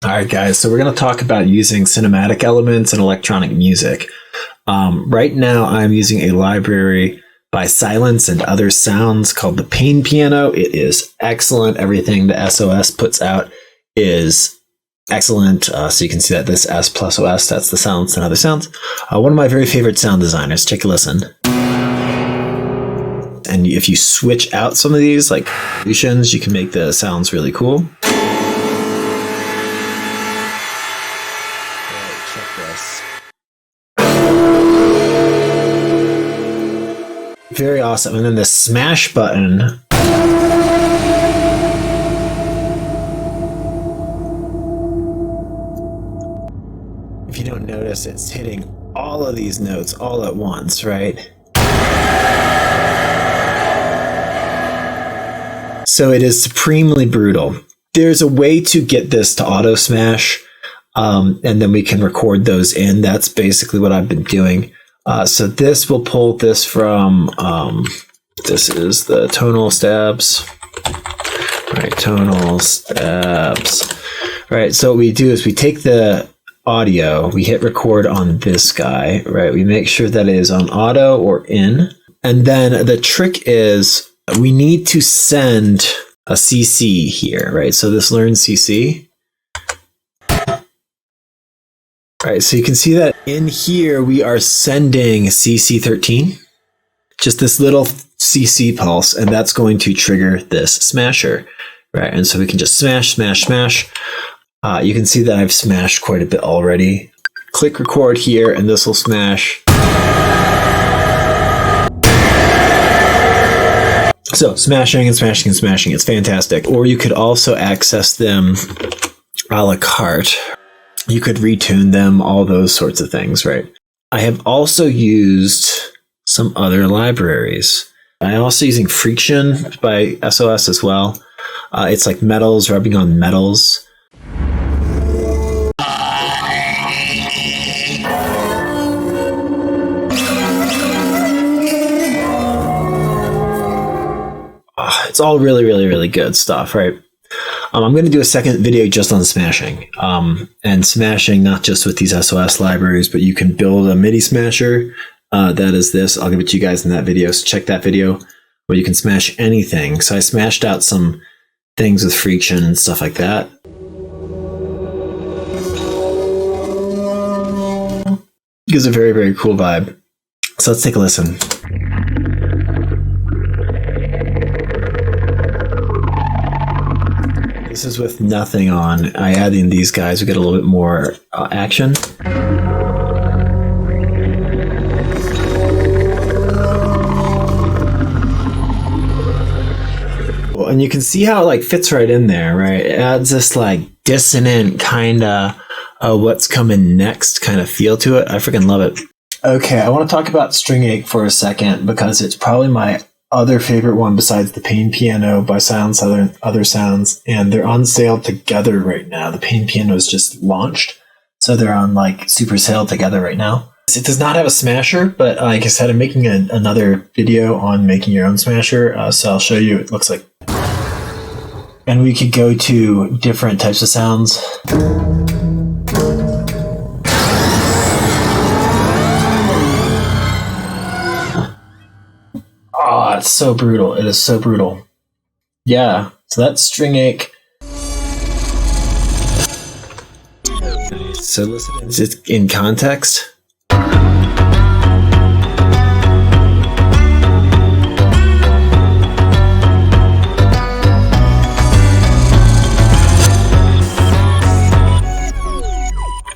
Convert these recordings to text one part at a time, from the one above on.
Alright guys, so we're going to talk about using cinematic elements in electronic music. Right now I'm using a library by Silence and Other Sounds called the Pain Piano. It is excellent. Everything the S+OS puts out is excellent. So you can see that this S+OS, that's the Silence and Other Sounds. One of my very favorite sound designers. Take a listen. And if you switch out some of these, like fusions, you can make the sounds really cool. Check this. Very awesome. And then the smash button. If you don't notice, it's hitting all of these notes all at once, right? So it is supremely brutal. There's a way to get this to auto smash, and then we can record those in. That's basically what I've been doing. So this will pull this from, this is the tonal stabs, right? Tonal stabs, right? So what we do is we take the audio, we hit record on this guy, right? We make sure that it is on auto or in. And then the trick is we need to send a CC here, right? So this learn CC. Right, so you can see that in here we are sending CC13, just this little CC pulse, and that's going to trigger this smasher, right? And so we can just smash, smash, smash. You can see that I've smashed quite a bit already. Click record here, and this will smash. So smashing and smashing and smashing, it's fantastic. Or you could also access them a la carte. You could retune them, all those sorts of things, right? I have also used some other libraries. I'm also using Friction by S+OS as well. It's like metals rubbing on metals. It's all really, really, really good stuff, right? I'm going to do a second video just on smashing, and smashing not just with these S+OS libraries, but you can build a MIDI smasher. That is this. I'll give it to you guys in that video. So check that video where you can smash anything. So I smashed out some things with Friction and stuff like that. It gives a very, very cool vibe. So let's take a listen. This is with nothing on. I add in these guys, we get a little bit more action. Well, and you can see how it like fits right in there, right? It adds this like dissonant kind of what's coming next kind of feel to it. I freaking love it. Okay, I want to talk about String Ache for a second because it's probably my other favorite one besides the Pain Piano by Silence Other Sounds, and they're on sale together right now. The Pain Piano is just launched, so they're on like super sale together right now. It does not have a smasher, but like I said, I'm making another video on making your own smasher, so I'll show you what it looks like. And we could go to different types of sounds. Oh, it's so brutal. It is so brutal. Yeah, so that's String Ache. So listen, it's in context.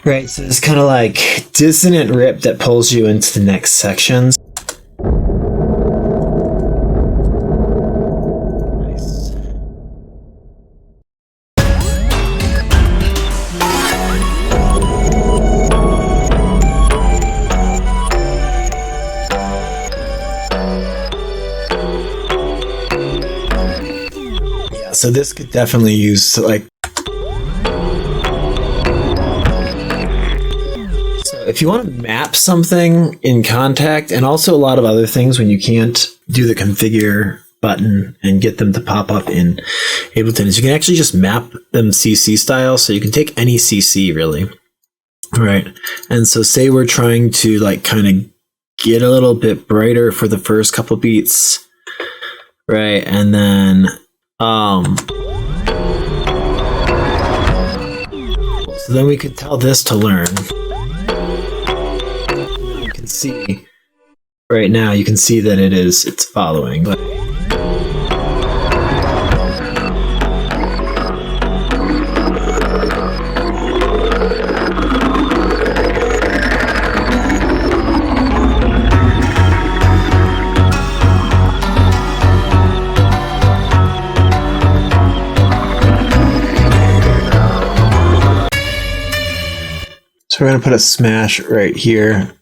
Right, so it's kind of like dissonant rip that pulls you into the next sections. So this could definitely use like. So if you want to map something in Contact, and also a lot of other things when you can't do the configure button and get them to pop up in Ableton is you can actually just map them CC style. So you can take any CC really. Right. And so say we're trying to like kind of get a little bit brighter for the first couple beats. Right. And then, so then we could tell this to learn. You can see right now, you can see that it's following. But so we're going to put a smash right here.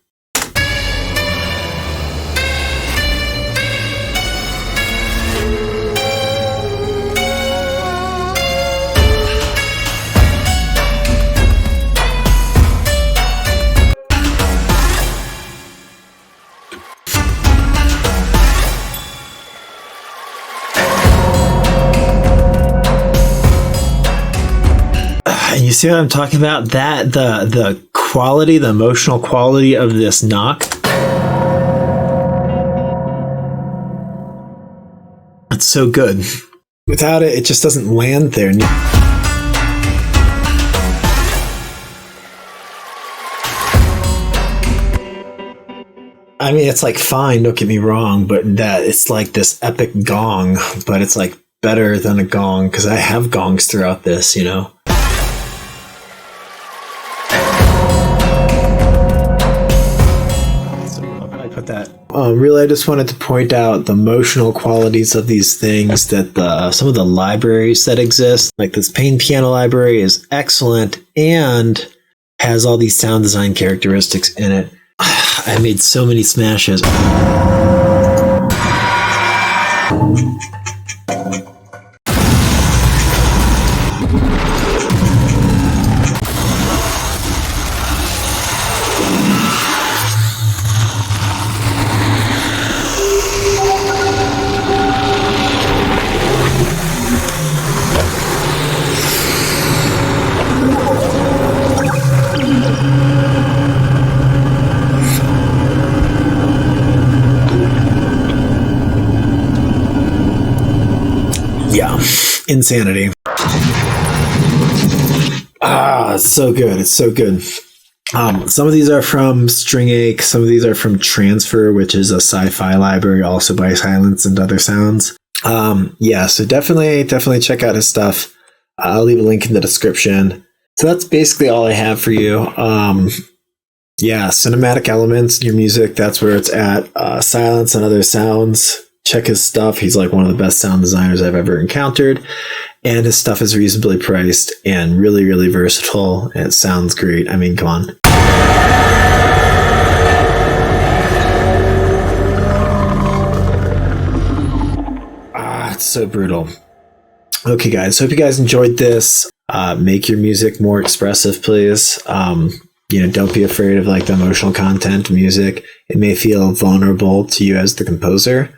And you see what I'm talking about? That the quality, the emotional quality of this knock. It's so good. Without it, it just doesn't land there. I mean, it's like fine, don't get me wrong, but that it's like this epic gong, but it's like better than a gong because I have gongs throughout this, you know. Really, I just wanted to point out the emotional qualities of these things, that some of the libraries that exist, like this Pain Piano library is excellent and has all these sound design characteristics in it. I made so many smashes. Yeah, insanity. It's so good. It's so good. Some of these are from String Ache. Some of these are from Transfer, which is a sci-fi library also by Silence and Other Sounds. Yeah, so definitely check out his stuff. I'll leave a link in the description. So that's basically all I have for you. Yeah, cinematic elements in your music, that's where it's at. Silence and Other Sounds. Check his stuff. He's like one of the best sound designers I've ever encountered. And his stuff is reasonably priced and really, really versatile. And it sounds great. I mean, come on. It's so brutal. Okay, guys. Hope you guys enjoyed this. Make your music more expressive, please. Don't be afraid of like the emotional content of music. It may feel vulnerable to you as the composer.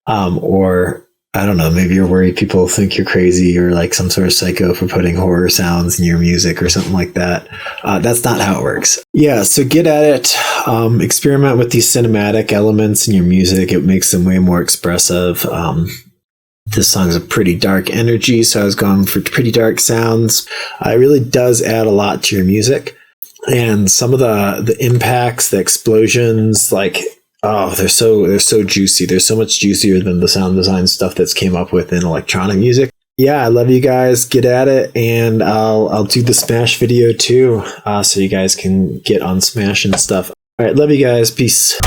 Or I don't know, maybe you're worried people think you're crazy or like some sort of psycho for putting horror sounds in your music or something like that. That's not how it works. Yeah, so get at it. Experiment with these cinematic elements in your music. It makes them way more expressive. This song's a pretty dark energy, so I was going for pretty dark sounds. It really does add a lot to your music. And some of the impacts, the explosions, like, oh, they're so juicy. They're so much juicier than the sound design stuff that's came up with in electronic music. Yeah, I love you guys. Get at it, and I'll do the Smash video too, so you guys can get on Smash and stuff. All right, love you guys. Peace.